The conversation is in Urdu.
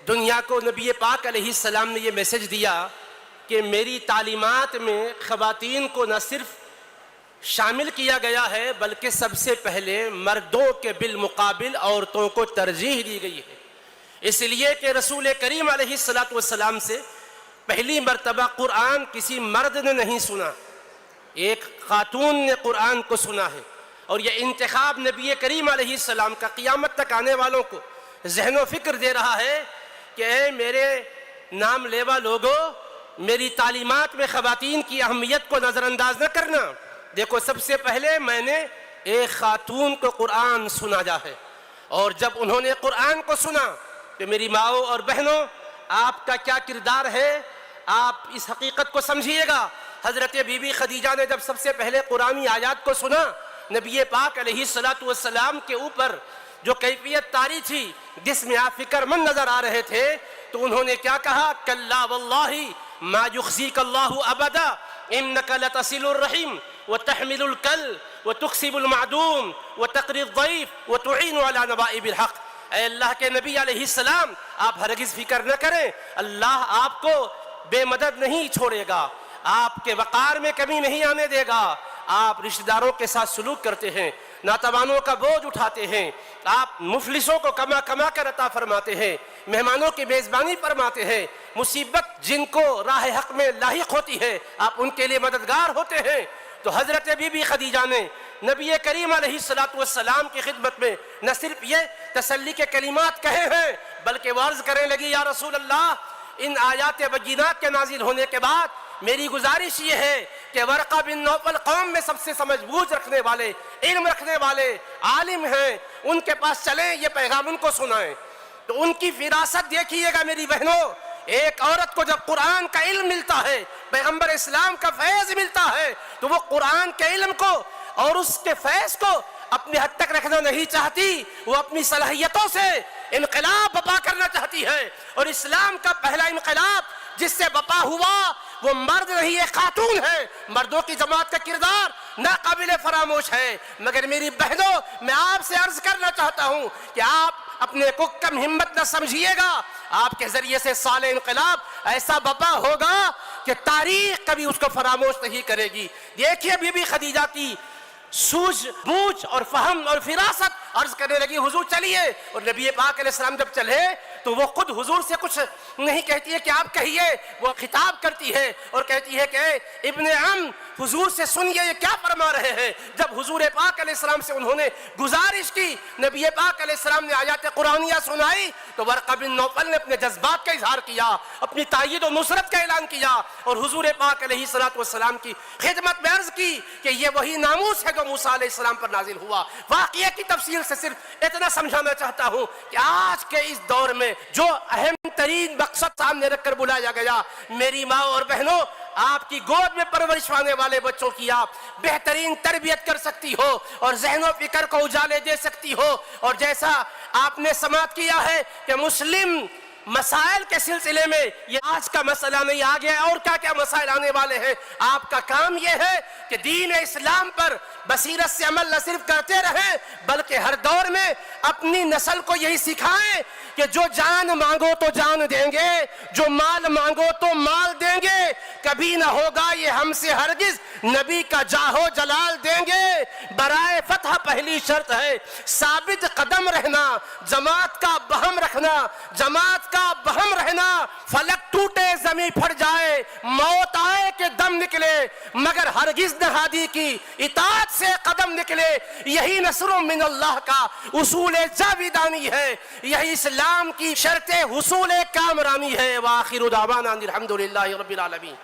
دنیا کو نبی پاک علیہ السلام نے یہ میسج دیا کہ میری تعلیمات میں خواتین کو نہ صرف شامل کیا گیا ہے بلکہ سب سے پہلے مردوں کے بالمقابل عورتوں کو ترجیح دی گئی ہے۔ اس لیے کہ رسول کریم علیہ السلام سے پہلی مرتبہ قرآن کسی مرد نے نہیں سنا، ایک خاتون نے قرآن کو سنا ہے، اور یہ انتخاب نبی کریم علیہ السلام کا قیامت تک آنے والوں کو ذہن و فکر دے رہا ہے کہ اے میرے نام لیوا لوگو، میری تعلیمات میں خواتین کی اہمیت کو نظر انداز نہ کرنا۔ دیکھو، سب سے پہلے میں نے ایک خاتون کو قرآن سنایا ہے، اور جب انہوں نے قرآن کو سنا تو میری ماؤں اور بہنوں، آپ کا کیا کردار ہے آپ اس حقیقت کو سمجھیے گا۔ حضرت بی بی خدیجہ نے جب سب سے پہلے قرآنی آیات کو سنا، نبی پاک علیہ السلام کے اوپر جو کیفیت طاری تھی، جس میں آپ فکر مند نظر آ رہے تھے، تو انہوں نے کیا کہا؟ کلا واللہ ما یخزیک اللہ ابدا انک لتصل الرحیم وتحمل الکل وتکسب المعدوم وتقری الضیف وتعین علی نوائب الحق۔ اے اللہ کے نبی علیہ السلام، آپ ہرگز فکر نہ کریں، اللہ آپ کو بے مدد نہیں چھوڑے گا، آپ کے وقار میں کمی نہیں آنے دے گا۔ آپ رشتہ داروں کے ساتھ سلوک کرتے ہیں، ناتوانوں کا بوجھ اٹھاتے ہیں، آپ مفلسوں کو کما کما کر عطا فرماتے ہیں، مہمانوں کی میزبانی فرماتے ہیں، مصیبت جن کو راہ حق میں لاحق ہوتی ہے آپ ان کے لیے مددگار ہوتے ہیں۔ تو حضرت بی بی خدیجہ نے نبی کریم علیہ السلام کی خدمت میں نہ صرف یہ تسلی کے کلمات کہے ہیں بلکہ وہ عرض کرنے لگی، یا رسول اللہ، ان آیات بینات کے نازل ہونے کے بعد میری گزارش یہ ہے کہ ورقہ بن نوفل قوم میں سب سے سمجھ بوجھ رکھنے والے، علم رکھنے والے عالم ہیں، ان کے پاس چلیں، یہ پیغام ان کو سنائیں۔ تو ان کی فراست دیکھیے گا میری بہنوں، ایک عورت کو جب قرآن کا علم ملتا ہے، پیغمبر اسلام کا فیض ملتا ہے، تو وہ قرآن کے علم کو اور اس کے فیض کو اپنے حد تک رکھنا نہیں چاہتی، وہ اپنی صلاحیتوں سے انقلاب برپا کرنا چاہتی ہے۔ اور اسلام کا پہلا انقلاب جس سے برپا ہوا وہ مرد نہیں، ایک خاتون ہے۔ مردوں کی جماعت کا کردار ناقابل فراموش ہے، مگر میری بہنوں، میں آپ سے عرض کرنا چاہتا ہوں کہ آپ اپنے کو کم ہمت نہ سمجھیے گا، آپ کے ذریعے سے سال انقلاب ایسا برپا ہوگا کہ تاریخ کبھی اس کو فراموش نہیں کرے گی۔ دیکھیے بی بی خدیجہ کی سوجھ بوجھ اور فہم اور فراست، عرض کرنے لگی، حضور چلیے۔ اور نبی پاک علیہ السلام جب چلے تو وہ خود حضور سے کچھ نہیں کہتی ہے کہ آپ کہیے، وہ خطاب کرتی ہے اور کہتی ہے کہ اے ابن عم، حضور سے سنیے یہ کیا فرما رہے ہیں۔ جب حضور پاک علیہ السلام سے انہوں نے گزارش کی، نبی پاک علیہ السلام نے آیات قرآنیہ سنائی، تو ورقہ بن نوفل نے اپنے جذبات کا اظہار کیا، اپنی تائید و نصرت کا اعلان کیا، اور حضور پاک علیہ السلام کی خدمت میں عرض کی کہ یہ وہی ناموس ہے جو موسیٰ علیہ السلام پر نازل ہوا۔ واقعہ کی تفصیل سے صرف اتنا سمجھانا چاہتا ہوں کہ آج کے اس دور میں جو اہم ترین مقصد سامنے رکھ کر بلایا گیا، میری ماں اور بہنوں، آپ کی گود میں پرورش پانے والے بچوں کی آپ بہترین تربیت کر سکتی ہو اور ذہن و فکر کو اجالے دے سکتی ہو۔ اور جیسا آپ نے سماعت کیا ہے کہ مسلم مسائل کے سلسلے میں یہ آج کا مسئلہ نہیں، آگے اور کیا مسائل آنے والے ہیں، آپ کا کام یہ ہے کہ دین اسلام پر بصیرت سے عمل نہ صرف کرتے رہیں بلکہ ہر دور میں اپنی نسل کو یہی سکھائیں کہ جو جان مانگو تو جان دیں گے، جو مال مانگو تو مال دیں گے، کبھی نہ ہوگا یہ ہم سے ہرگز نبی کا جاہو جلال دیں گے۔ برائے فتح پہلی شرط ہے ثابت قدم رہنا، جماعت کا بہم رکھنا، جماعت کا بہم رہنا، فلک ٹوٹے زمین پھٹ جائے، موت آئے کہ دم نکلے، مگر ہرگز نہ ہادی کی اطاعت سے قدم نکلے۔ یہی نصر من اللہ کا اصول جاویدانی ہے، یہی اسلام کی شرط حصول کامرانی ہے۔ وآخر دعوانا الحمدللہ رب العالمین۔